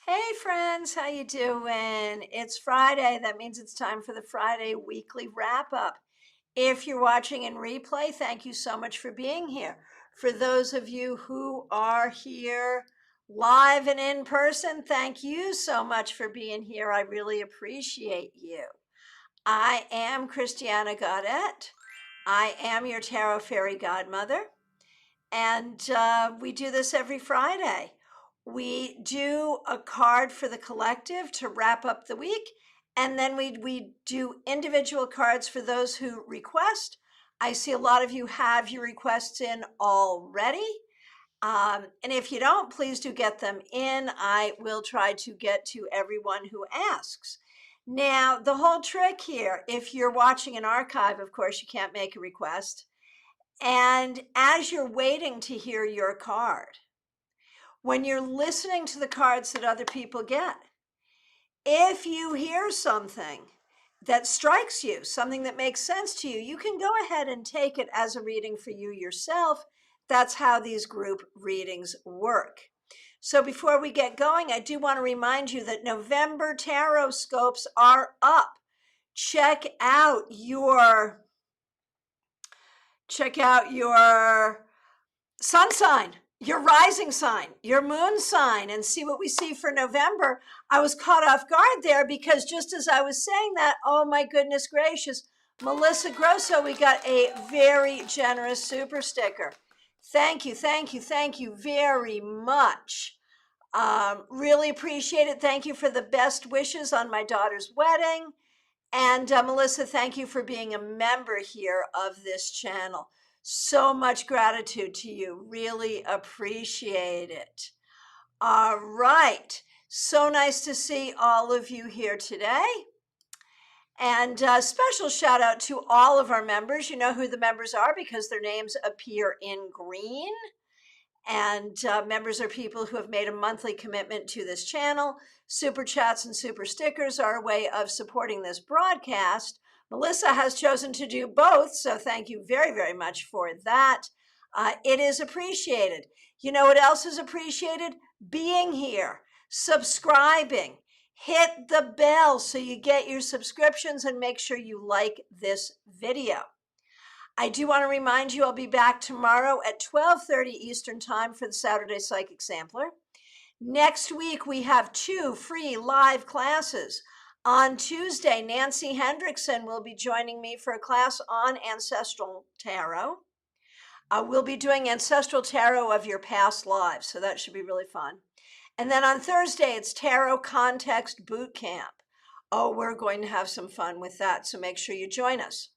Hey friends, how you doing? It's Friday. That means it's time for the Friday weekly wrap up. If you're watching in replay, thank you so much for being here. For those of you who are here live and in person, thank you so much for being here. I really appreciate you. I am Christiana Gaudette. I am your Tarot Fairy Godmother. And we do this every Friday. We do a card for the collective to wrap up the week. And then we do individual cards for those who request. I see a lot of you have your requests in already. And if you don't, please do get them in. I will try to get to everyone who asks. Now, the whole trick here, if you're watching an archive, of course, you can't make a request. And as you're waiting to hear your card, when you're listening to the cards that other people get, if you hear something that strikes you, something that makes sense to you, you can go ahead and take it as a reading for you yourself. That's how these group readings work. So before we get going, I do want to remind you that November tarot scopes are up. Check out your sun sign, your rising sign, your moon sign, and see what we see for November. I was caught off guard there because just as I was saying that, oh my goodness gracious, Melissa Grosso, we got a very generous super sticker. Thank you, thank you, thank you very much. Really appreciate it. Thank you for the best wishes on my daughter's wedding. And Melissa, thank you for being a member here of this channel. So much gratitude to you. Really appreciate it. All right. So nice to see all of you here today. And a special shout out to all of our members. You know who the members are because their names appear in green. And members are people who have made a monthly commitment to this channel. Super chats and super stickers are a way of supporting this broadcast. Melissa has chosen to do both, so thank you very, very much for that. It is appreciated. You know what else is appreciated? Being here, subscribing, hit the bell so you get your subscriptions and make sure you like this video. I do want to remind you I'll be back tomorrow at 12:30 Eastern Time for the Saturday Psychic Sampler. Next week, we have 2 free live classes. On Tuesday, Nancy Hendrickson will be joining me for a class on Ancestral Tarot. We'll be doing Ancestral Tarot of your past lives, so that should be really fun. And then on Thursday, it's Tarot Context Boot Camp. Oh, we're going to have some fun with that, so make sure you join us.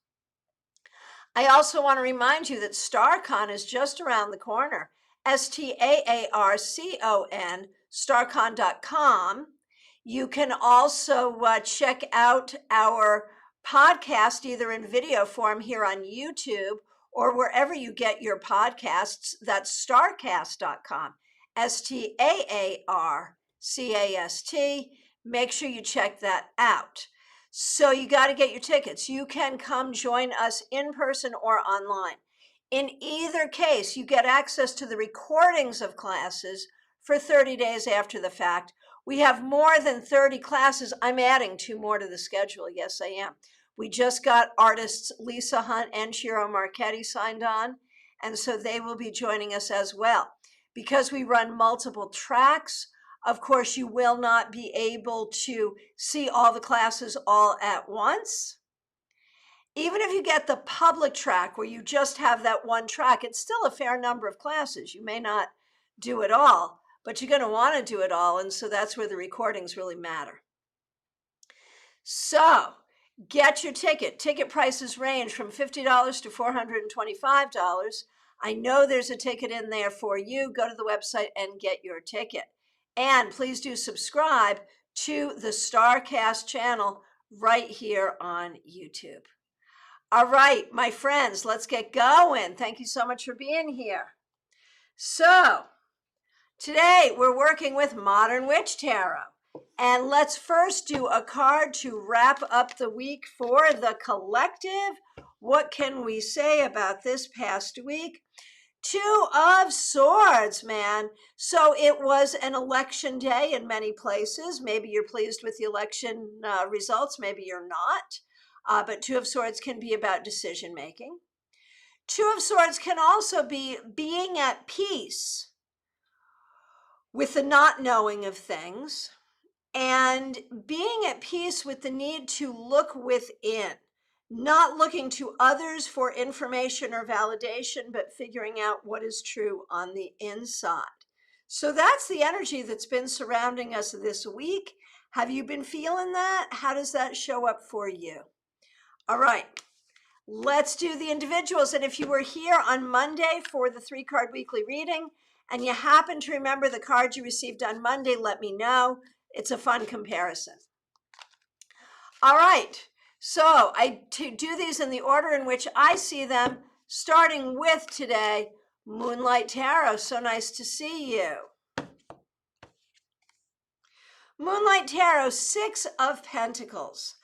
I also want to remind you that StarCon is just around the corner. STAARCON, starcon.com. You can also check out our podcast either in video form here on YouTube or wherever you get your podcasts. That's starcast.com, STAARCAST. Make sure you check that out. So you got to get your tickets. You can come join us in person or online. In either case, you get access to the recordings of classes for 30 days after the fact. We have more than 30 classes. I'm adding 2 more to the schedule. Yes, I am. We just got artists Lisa Hunt and Shiro Marchetti signed on, and so they will be joining us as well. Because we run multiple tracks, of course, you will not be able to see all the classes all at once. Even if you get the public track where you just have that one track, it's still a fair number of classes. You may not do it all, but you're going to want to do it all. And so that's where the recordings really matter. So get your ticket. Ticket prices range from $50 to $425. I know there's a ticket in there for you. Go to the website and get your ticket. And please do subscribe to the StarCast channel right here on YouTube. All right, my friends, let's get going. Thank you so much for being here. So today we're working with Modern Witch Tarot. And let's first do a card to wrap up the week for the collective. What can we say about this past week? Two of Swords, man. So it was an election day in many places. Maybe you're pleased with the election results, maybe you're not. But Two of Swords can be about decision making. Two of Swords can also be being at peace with the not knowing of things and being at peace with the need to look within, not looking to others for information or validation, but figuring out what is true on the inside. So that's the energy that's been surrounding us this week. Have you been feeling that? How does that show up for you? All right. Let's do the individuals. And if you were here on Monday for the 3-card weekly reading and you happen to remember the card you received on Monday, let me know. It's a fun comparison. All right. So I do these in the order in which I see them, starting with today, Moonlight Tarot. So nice to see you. Moonlight Tarot, 6 of Pentacles.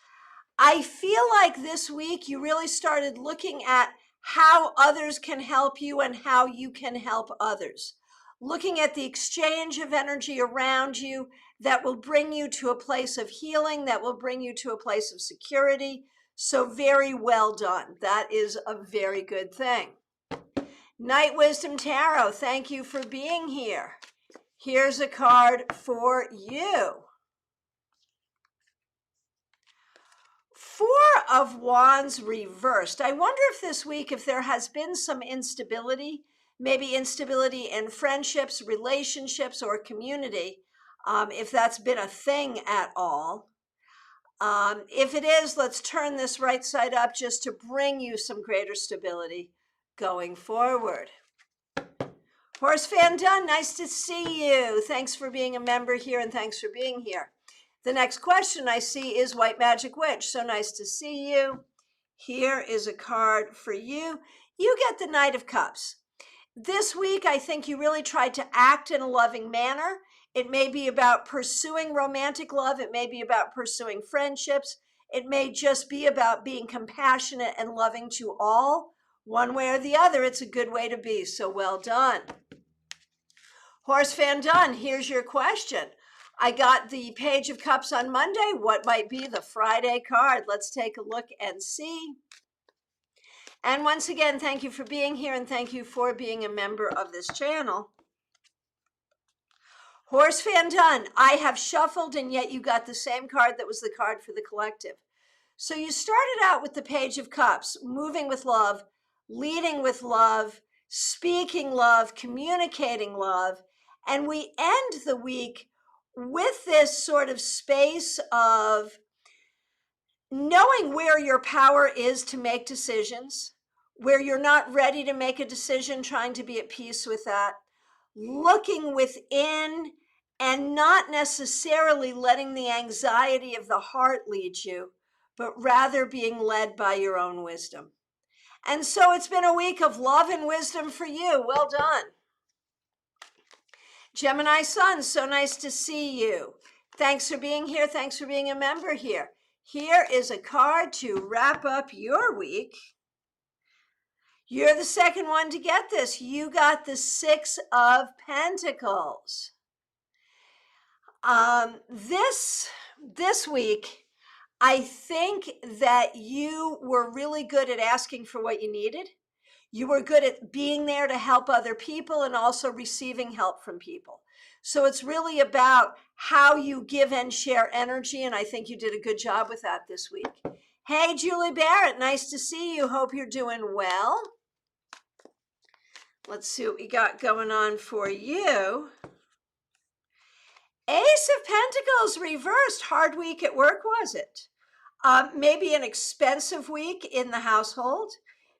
I feel like this week you really started looking at how others can help you and how you can help others. Looking at the exchange of energy around you that will bring you to a place of healing, that will bring you to a place of security. So very well done. That is a very good thing. Night Wisdom Tarot, thank you for being here. Here's a card for you. 4 of Wands reversed. I wonder if this week, if there has been some instability, maybe instability in friendships, relationships, or community, if that's been a thing at all. If it is, let's turn this right side up just to bring you some greater stability going forward. Horse Van Dunn, nice to see you. Thanks for being a member here and thanks for being here. The next question I see is White Magic Witch. So nice to see you. Here is a card for you. You get the Knight of Cups. This week, I think you really tried to act in a loving manner. It may be about pursuing romantic love. It may be about pursuing friendships. It may just be about being compassionate and loving to all. One way or the other, it's a good way to be. So well done. Horse Van Dunn, here's your question. I got the Page of Cups on Monday. What might be the Friday card? Let's take a look and see. And once again, thank you for being here and thank you for being a member of this channel. Horse Van Dunn, I have shuffled and yet you got the same card that was the card for the collective. So you started out with the Page of Cups, moving with love, leading with love, speaking love, communicating love, and we end the week with this sort of space of knowing where your power is to make decisions, where you're not ready to make a decision, trying to be at peace with that, looking within and not necessarily letting the anxiety of the heart lead you, but rather being led by your own wisdom. And so it's been a week of love and wisdom for you. Well done. Gemini Sun, so nice to see you. Thanks for being here. Thanks for being a member here. Here is a card to wrap up your week. You're the second one to get this. You got the 6 of Pentacles. This week, I think that you were really good at asking for what you needed. You were good at being there to help other people and also receiving help from people. So it's really about how you give and share energy, and I think you did a good job with that this week. Hey, Julie Barrett, nice to see you. Hope you're doing well. Let's see what we got going on for you. Ace of Pentacles reversed. Hard week at work, was it? Maybe an expensive week in the household.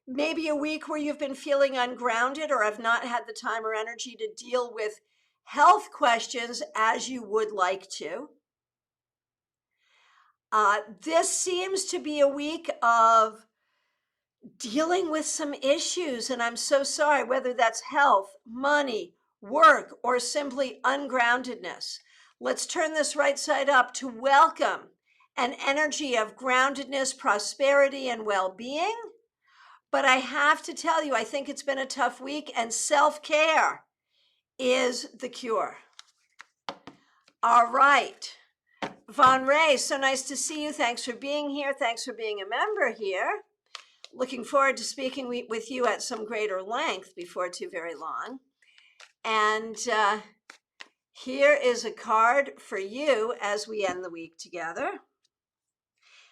Maybe a week where you've been feeling ungrounded or have not had the time or energy to deal with health questions as you would like to. This seems to be a week of dealing with some issues, and I'm so sorry, whether that's health, money, work, or simply ungroundedness. Let's turn this right side up to welcome an energy of groundedness, prosperity, and well-being. But I have to tell you, I think it's been a tough week, and self-care is the cure. All right. Von Ray, so nice to see you. Thanks for being here. Thanks for being a member here. Looking forward to speaking with you at some greater length before too very long. And here is a card for you as we end the week together.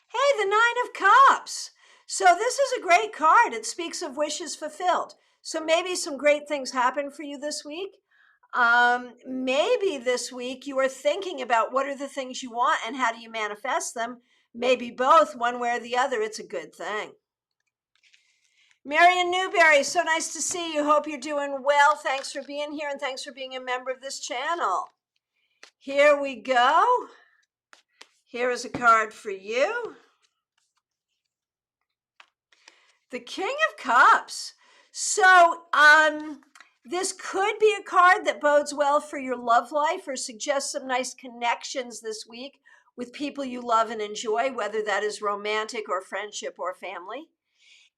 Hey, the Nine of Cups. So this is a great card. It speaks of wishes fulfilled. So maybe some great things happen for you this week. Maybe this week you are thinking about what are the things you want and how do you manifest them. Maybe both, one way or the other. It's a good thing. Marion Newberry, so nice to see you. Hope you're doing well. Thanks for being here and thanks for being a member of this channel. Here we go. Here is a card for you. The King of Cups. So, this could be a card that bodes well for your love life or suggests some nice connections this week with people you love and enjoy, whether that is romantic or friendship or family.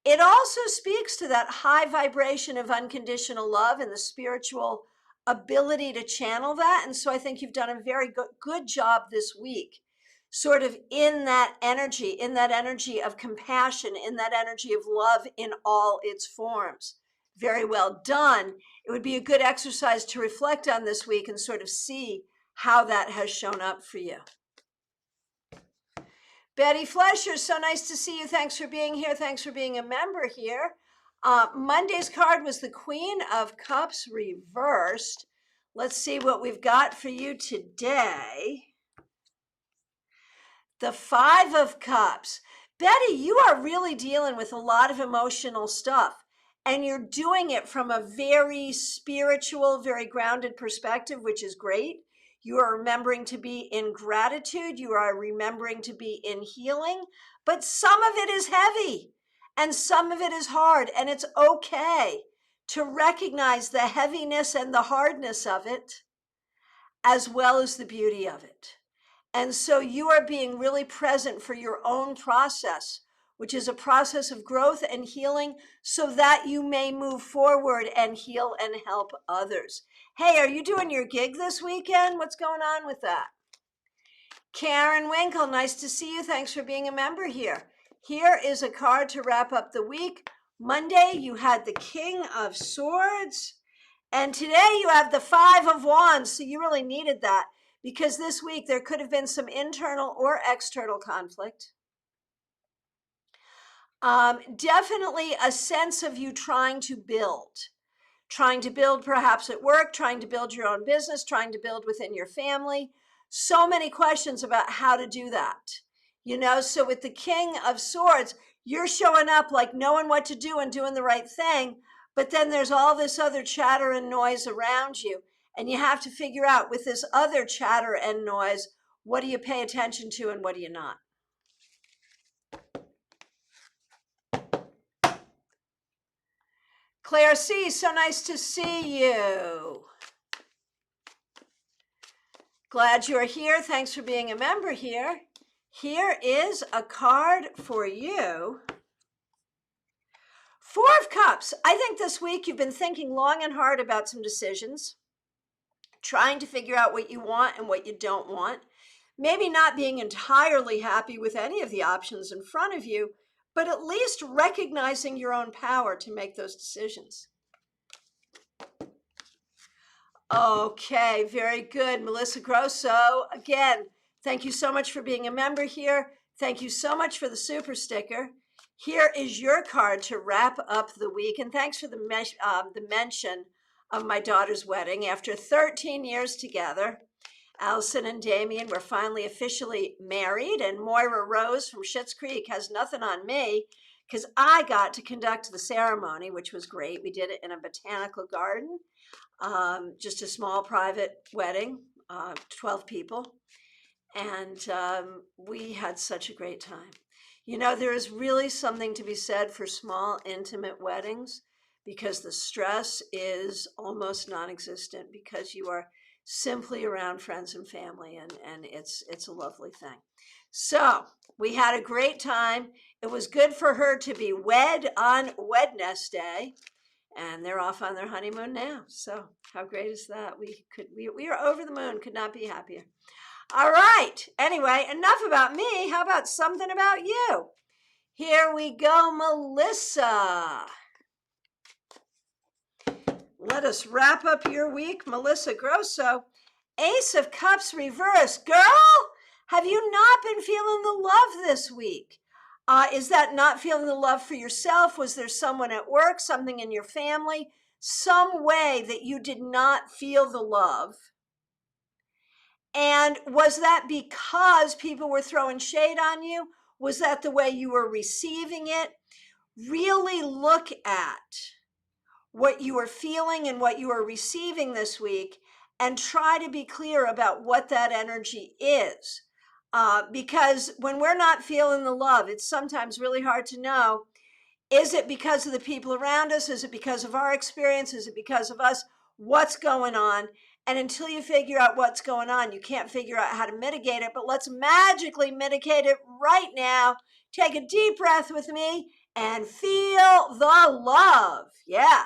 It also speaks to that high vibration of unconditional love and the spiritual ability to channel that. And so I think you've done a very good job this week, sort of in that energy of compassion, in that energy of love in all its forms. Very well done. It would be a good exercise to reflect on this week and sort of see how that has shown up for you. Betty Flesher, so nice to see you. Thanks for being here. Thanks for being a member here. Monday's card was the Queen of Cups reversed. Let's see what we've got for you today. The Five of Cups. Betty, you are really dealing with a lot of emotional stuff, and you're doing it from a very spiritual, very grounded perspective, which is great. You are remembering to be in gratitude. You are remembering to be in healing, but some of it is heavy and some of it is hard, and it's okay to recognize the heaviness and the hardness of it as well as the beauty of it. And so you are being really present for your own process, which is a process of growth and healing so that you may move forward and heal and help others. Hey, are you doing your gig this weekend? What's going on with that? Karen Winkle, nice to see you. Thanks for being a member here. Here is a card to wrap up the week. Monday, you had the King of Swords. And today you have the Five of Wands. So you really needed that because this week there could have been some internal or external conflict. Definitely a sense of you trying to build perhaps at work, trying to build your own business, trying to build within your family. So many questions about how to do that. So with the King of Swords, you're showing up like knowing what to do and doing the right thing. But then there's all this other chatter and noise around you. And you have to figure out with this other chatter and noise, what do you pay attention to and what do you not? Claire C., so nice to see you. Glad you're here. Thanks for being a member here. Here is a card for you. Four of Cups. I think this week you've been thinking long and hard about some decisions, trying to figure out what you want and what you don't want, maybe not being entirely happy with any of the options in front of you, but at least recognizing your own power to make those decisions. Okay, very good. Melissa Grosso, again, thank you so much for being a member here. Thank you so much for the super sticker. Here is your card to wrap up the week. And thanks for the mention of my daughter's wedding. After 13 years together, Allison and Damien were finally officially married, and Moira Rose from Schitt's Creek has nothing on me because I got to conduct the ceremony, which was great. We did it in a botanical garden, just a small private wedding, 12 people, and we had such a great time. There is really something to be said for small, intimate weddings because the stress is almost non-existent because you are simply around friends and family, and it's a lovely thing. So we had a great time. It was good for her to be wed on Wednesday, and they're off on their honeymoon now. So how great is that? We are over the moon, could not be happier. All right. Anyway, enough about me. How about something about you? Here we go, Melissa. Let us wrap up your week, Melissa Grosso. Ace of Cups reverse. Girl, have you not been feeling the love this week? Is that not feeling the love for yourself? Was there someone at work, something in your family, some way that you did not feel the love? And was that because people were throwing shade on you? Was that the way you were receiving it? Really look at what you are feeling and what you are receiving this week, and try to be clear about what that energy is. Because when we're not feeling the love, it's sometimes really hard to know, is it because of the people around us? Is it because of our experience? Is it because of us? What's going on? And until you figure out what's going on, you can't figure out how to mitigate it. But let's magically mitigate it right now. Take a deep breath with me and feel the love. Yeah.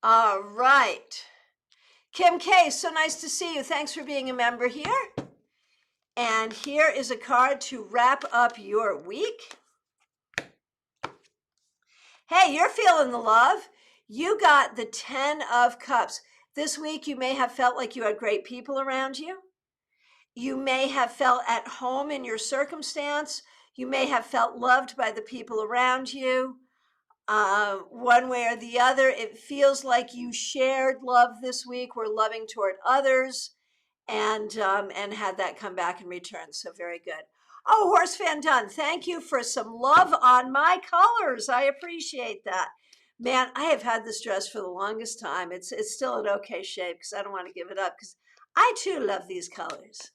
All right. Kim K, so nice to see you. Thanks for being a member here. And here is a card to wrap up your week. Hey, you're feeling the love. You got the 10 of Cups. This week, you may have felt like you had great people around you. You may have felt at home in your circumstance. You may have felt loved by the people around you. One way or the other, it feels like you shared love this week, were loving toward others, and had that come back in return. So very good. Oh, Horse Fan Done, thank you for some love on my colors. I appreciate that. Man, I have had this dress for the longest time. It's still in okay shape because I don't want to give it up because I too love these colors.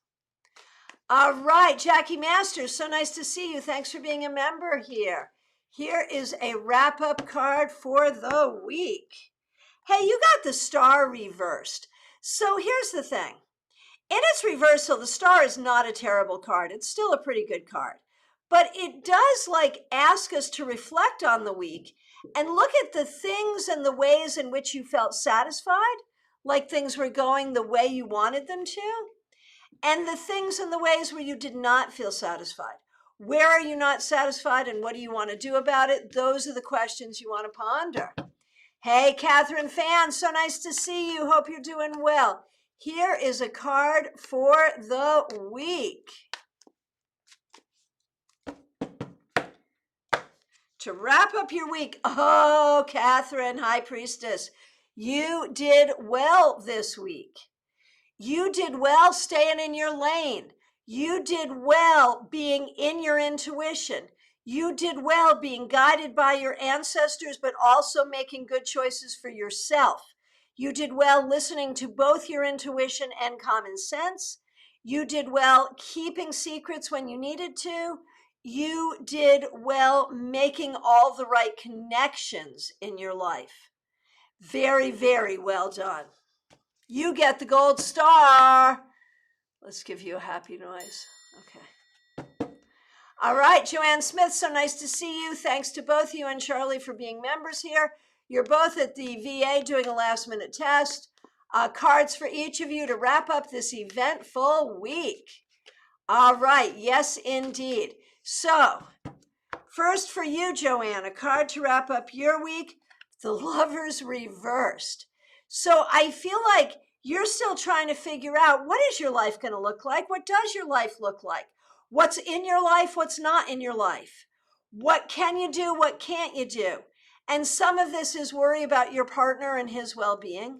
All right, Jackie Masters, so nice to see you. Thanks for being a member here. Here is a wrap-up card for the week. Hey, you got the star reversed. So here's the thing. In its reversal, the star is not a terrible card. It's still a pretty good card. But it does ask us to reflect on the week and look at the things and the ways in which you felt satisfied, like things were going the way you wanted them to, and the things and the ways where you did not feel satisfied. Where are you not satisfied and what do you want to do about it? Those are the questions you want to ponder. Hey, Catherine Fan, so nice to see you. Hope you're doing well. Here is a card for the week. To wrap up your week, oh, Catherine, High Priestess, you did well this week. You did well staying in your lane. You did well being in your intuition. You did well being guided by your ancestors, but also making good choices for yourself. You did well listening to both your intuition and common sense. You did well keeping secrets when you needed to. You did well making all the right connections in your life. Very, very well done. You get the gold star. Let's give you a happy noise. Okay. All right, Joanne Smith, so nice to see you. Thanks to both you and Charlie for being members here. You're both at the VA doing a last-minute test. Cards for each of you to wrap up this eventful week. All right, yes, indeed. So, first for you, Joanne, a card to wrap up your week, the Lovers reversed. So I feel like you're still trying to figure out, what is your life going to look like? What does your life look like? What's in your life? What's not in your life? What can you do? What can't you do? And some of this is worry about your partner and his well-being.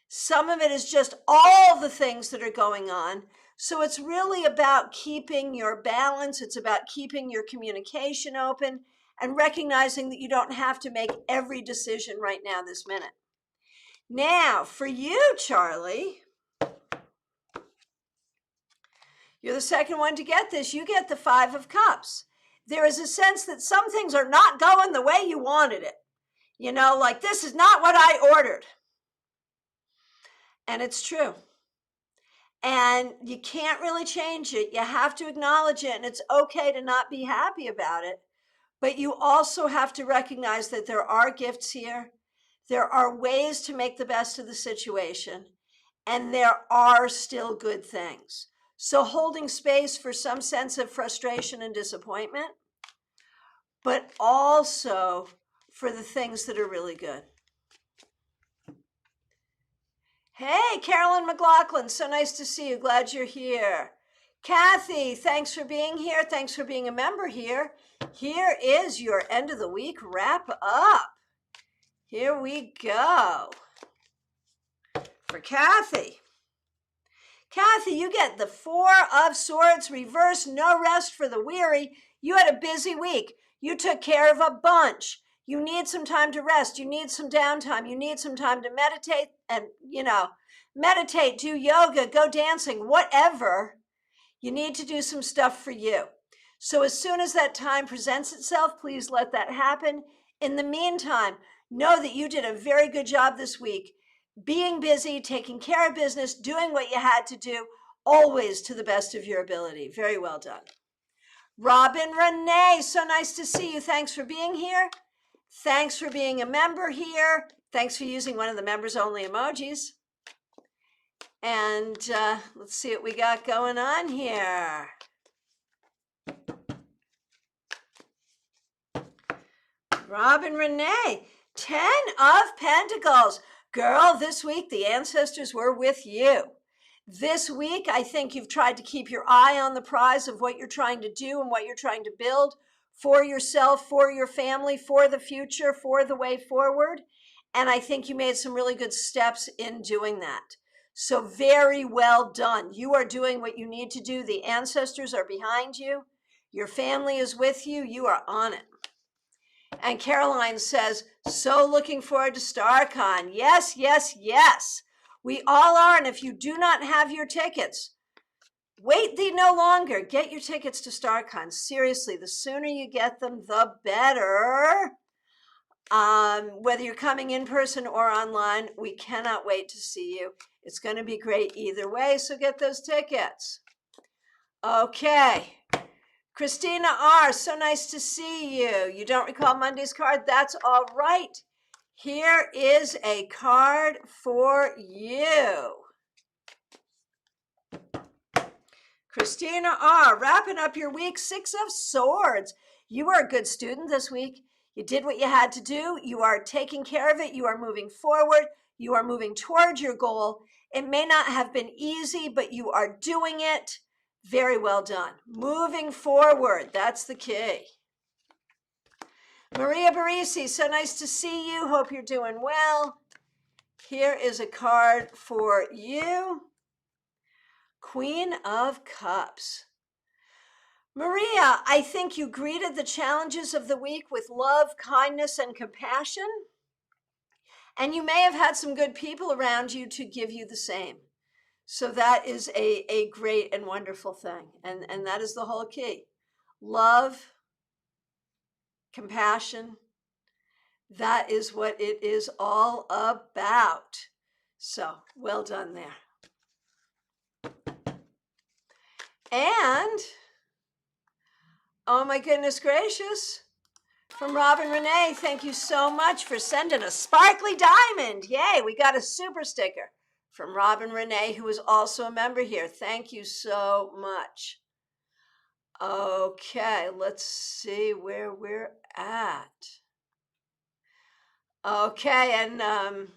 Some of it is just all the things that are going on. So it's really about keeping your balance. It's about keeping your communication open and recognizing that you don't have to make every decision right now this minute. Now, for you, Charlie, you're the second one to get this. You get the 5 of Cups. There is a sense that some things are not going the way you wanted it. You know, like this is not what I ordered. And it's true. And you can't really change it. You have to acknowledge it, and it's okay to not be happy about it. But you also have to recognize that there are gifts here. There are ways to make the best of the situation, and there are still good things. So holding space for some sense of frustration and disappointment, but also for the things that are really good. Hey, Carolyn McLaughlin, so nice to see you. Glad you're here. Kathy, thanks for being here. Thanks for being a member here. Here is your end of the week wrap up. Here we go. For Kathy. Kathy, you get the Four of Swords reverse, no rest for the weary. You had a busy week. You took care of a bunch. You need some time to rest. You need some downtime. You need some time to meditate and, meditate, do yoga, go dancing, whatever. You need to do some stuff for you. So as soon as that time presents itself, please let that happen. In the meantime, know that you did a very good job this week, being busy, taking care of business, doing what you had to do, always to the best of your ability. Very well done. Robin Renee, so nice to see you. Thanks for being here. Thanks for being a member here. Thanks for using one of the members only emojis. And let's see what we got going on here. Robin Renee, 10 of Pentacles. Girl, this week the ancestors were with you. This week, I think you've tried to keep your eye on the prize of what you're trying to do and what you're trying to build for yourself, for your family, for the future, for the way forward. And I think you made some really good steps in doing that. So very well done. You are doing what you need to do. The ancestors are behind you. Your family is with you. You are on it. And Caroline says, so looking forward to StarCon. Yes, yes, yes. We all are. And if you do not have your tickets, wait thee no longer. Get your tickets to StarCon. Seriously, the sooner you get them, the better. Whether you're coming in person or online, we cannot wait to see you. It's going to be great either way, so get those tickets. Okay. Christina R., so nice to see you. You don't recall Monday's card? That's all right. Here is a card for you. Christina R., wrapping up your week, 6 of Swords. You are a good student this week. You did what you had to do. You are taking care of it. You are moving forward. You are moving towards your goal. It may not have been easy, but you are doing it. Very well done. Moving forward. That's the key. Maria Barisi, so nice to see you. Hope you're doing well. Here is a card for you. Queen of Cups. Maria, I think you greeted the challenges of the week with love, kindness, and compassion. And you may have had some good people around you to give you the same. So that is a great and wonderful thing. And that is the whole key. Love, compassion, that is what it is all about. So well done there. And, oh my goodness gracious, from Robin Renee, thank you so much for sending a sparkly diamond. Yay, we got a super sticker from Robin Renee, who is also a member here. Thank you so much. Okay, let's see where we're at. Okay, and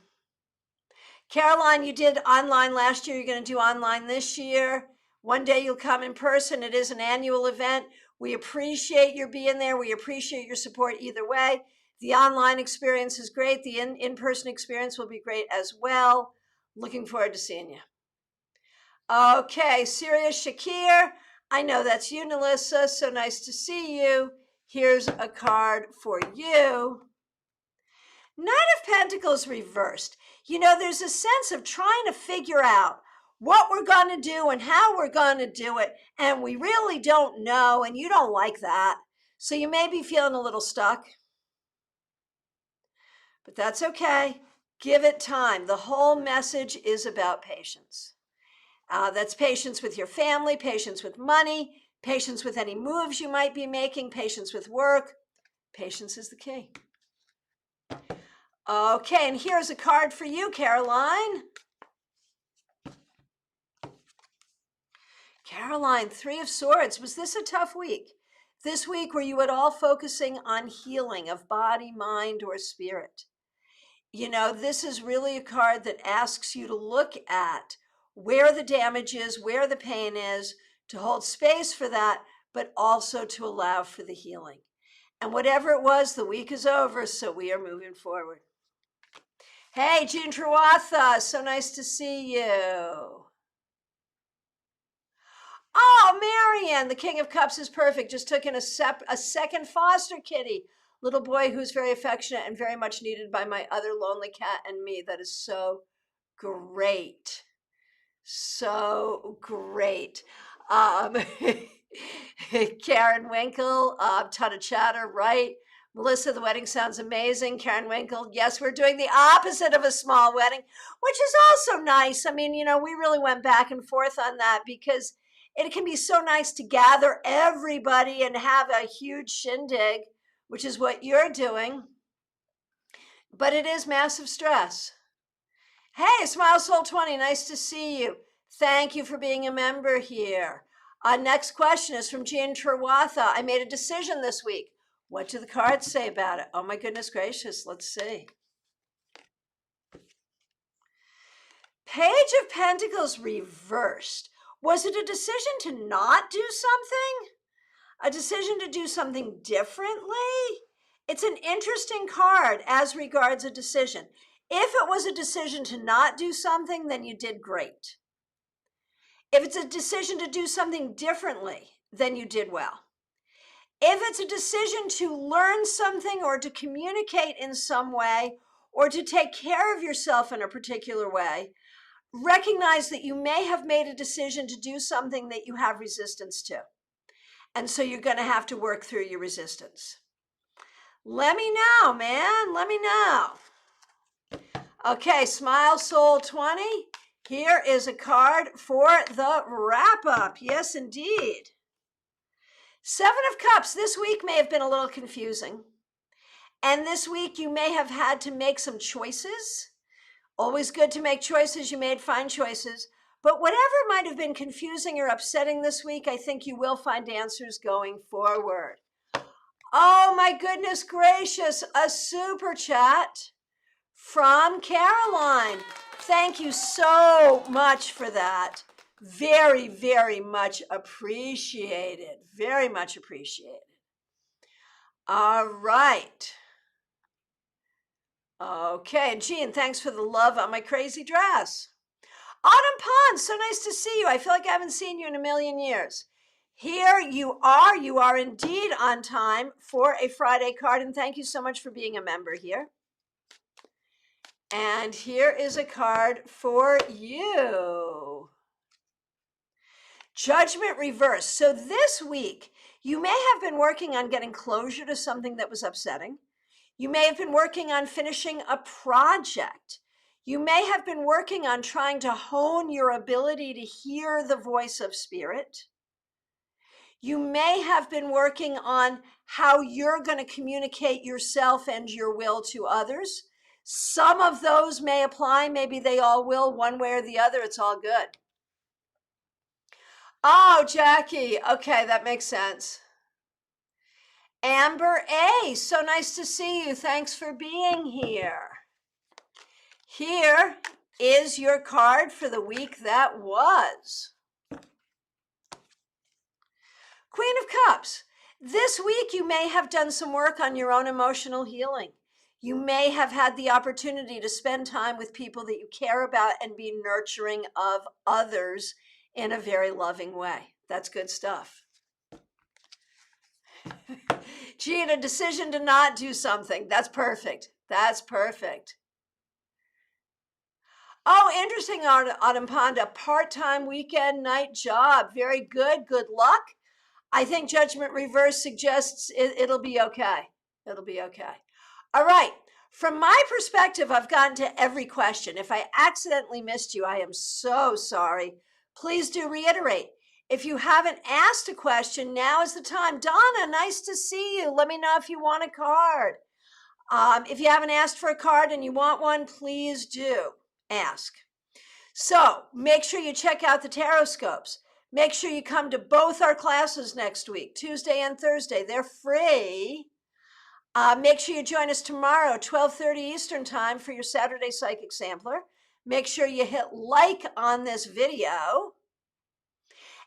Caroline, you did online last year. You're going to do online this year. One day you'll come in person. It is an annual event. We appreciate your being there. We appreciate your support either way. The online experience is great. The in-person experience will be great as well. Looking forward to seeing you. Okay, Sirius Shakir. I know that's you, Melissa. So nice to see you. Here's a card for you. Knight of Pentacles reversed. You know, there's a sense of trying to figure out what we're going to do and how we're going to do it. And we really don't know, and you don't like that. So you may be feeling a little stuck. But that's okay. Give it time. The whole message is about patience. That's patience with your family, patience with money, patience with any moves you might be making, patience with work. Patience is the key. Okay, and here's a card for you, Caroline. Caroline, Three of Swords. Was this a tough week? This week, were you at all focusing on healing of body, mind, or spirit? You know, this is really a card that asks you to look at where the damage is, where the pain is, to hold space for that, but also to allow for the healing. And whatever it was, the week is over, so we are moving forward. Hey, Jean Trewatha, so nice to see you. Oh, Marianne, the King of Cups is perfect. Just took in a second foster kitty. Little boy who's very affectionate and very much needed by my other lonely cat and me. That is so great. So great. Karen Winkle, ton of chatter, right? Melissa, the wedding sounds amazing. Karen Winkle, yes, we're doing the opposite of a small wedding, which is also nice. I mean, you know, we really went back and forth on that because it can be so nice to gather everybody and have a huge shindig, which is what you're doing. But it is massive stress. Hey, Smile Soul 20, nice to see you. Thank you for being a member here. Next question is from Jean Trewatha. I made a decision this week. What do the cards say about it? Oh my goodness gracious, let's see. Page of Pentacles reversed. Was it a decision to not do something? A decision to do something differently? It's an interesting card as regards a decision. If it was a decision to not do something, then you did great. If it's a decision to do something differently, then you did well. If it's a decision to learn something or to communicate in some way or to take care of yourself in a particular way, recognize that you may have made a decision to do something that you have resistance to. And so you're going to have to work through your resistance. Let me know, man. Let me know. Okay, Smile Soul 20. Here is a card for the wrap-up. Yes, indeed. Seven of Cups. This week may have been a little confusing. And this week you may have had to make some choices. Always good to make choices. You made fine choices. But whatever might have been confusing or upsetting this week, I think you will find answers going forward. Oh my goodness gracious, a super chat from Caroline. Thank you so much for that. Very, very much appreciated. Very much appreciated. All right. Okay, and Jean, thanks for the love on my crazy dress. Autumn Pond, so nice to see you. I feel like I haven't seen you in a million years. Here you are indeed on time for a Friday card, and thank you so much for being a member here. And here is a card for you. Judgment reversed. So this week, you may have been working on getting closure to something that was upsetting. You may have been working on finishing a project. You may have been working on trying to hone your ability to hear the voice of spirit. You may have been working on how you're going to communicate yourself and your will to others. Some of those may apply. Maybe they all will, one way or the other. It's all good. Oh, Jackie. Okay, that makes sense. Amber A, so nice to see you. Thanks for being here. Here is your card for the week that was. Queen of Cups. This week you may have done some work on your own emotional healing. You may have had the opportunity to spend time with people that you care about and be nurturing of others in a very loving way. That's good stuff. Jean, a decision to not do something. That's perfect. That's perfect. Oh, interesting, Autumn Pond, a part-time weekend night job. Very good. Good luck. I think Judgment Reverse suggests it'll be okay. It'll be okay. All right. From my perspective, I've gotten to every question. If I accidentally missed you, I am so sorry. Please do reiterate. If you haven't asked a question, now is the time. Donna, nice to see you. Let me know if you want a card. If you haven't asked for a card and you want one, please do ask. So make sure you check out the tarot scopes. Make sure you come to both our classes next week, Tuesday and Thursday. They're free. Make sure you join us tomorrow, 12:30 Eastern time for your Saturday Psychic Sampler. Make sure you hit like on this video.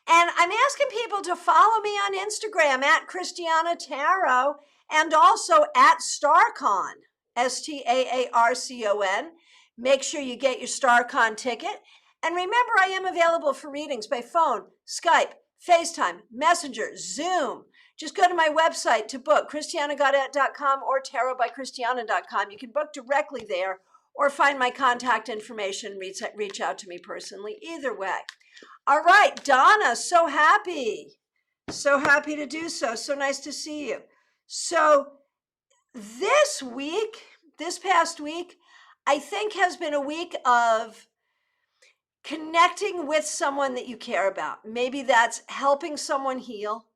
And I'm asking people to follow me on Instagram at Christiana Tarot and also at StarCon, STAARCON. Make sure you get your StarCon ticket. And remember, I am available for readings by phone, Skype, FaceTime, Messenger, Zoom. Just go to my website to book, christianagodet.com or tarotbychristiana.com. You can book directly there or find my contact information, reach out to me personally, either way. All right, Donna, so happy to do so. So nice to see you. So this past week, I think has been a week of connecting with someone that you care about. Maybe that's helping someone heal,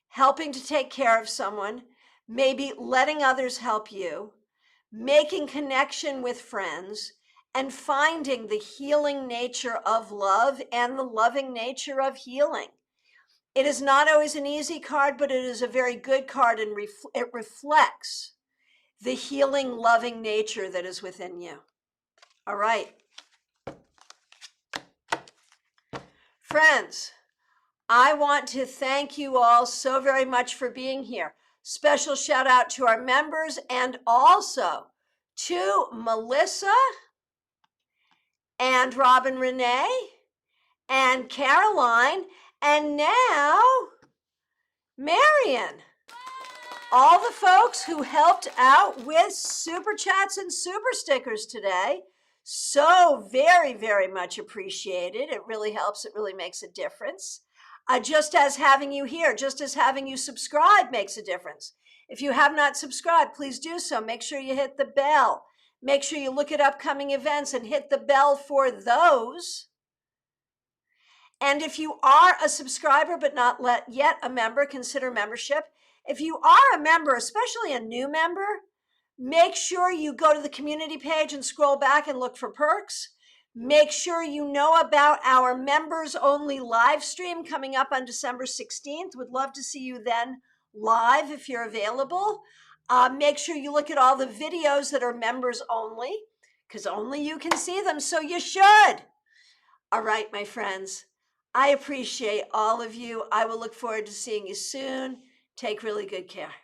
helping to take care of someone, maybe letting others help you, making connection with friends, and finding the healing nature of love and the loving nature of healing. It is not always an easy card, but it is a very good card, and it reflects the healing, loving nature that is within you. All right. Friends, I want to thank you all so very much for being here. Special shout out to our members and also to Melissa and Robin Renee and Caroline and now Marion. All the folks who helped out with super chats and super stickers today. So very, very much appreciated. It really helps. It really makes a difference. Just as having you here, just as having you subscribe makes a difference. If you have not subscribed, please do so. Make sure you hit the bell. Make sure you look at upcoming events and hit the bell for those. And if you are a subscriber but not yet a member, consider membership. If you are a member, especially a new member, make sure you go to the community page and scroll back and look for perks. Make sure you know about our members only live stream coming up on December 16th. Would love to see you then live if you're available. Make sure you look at all the videos that are members only, because only you can see them, so you should. All right, my friends, I appreciate all of you. I will look forward to seeing you soon. Take really good care.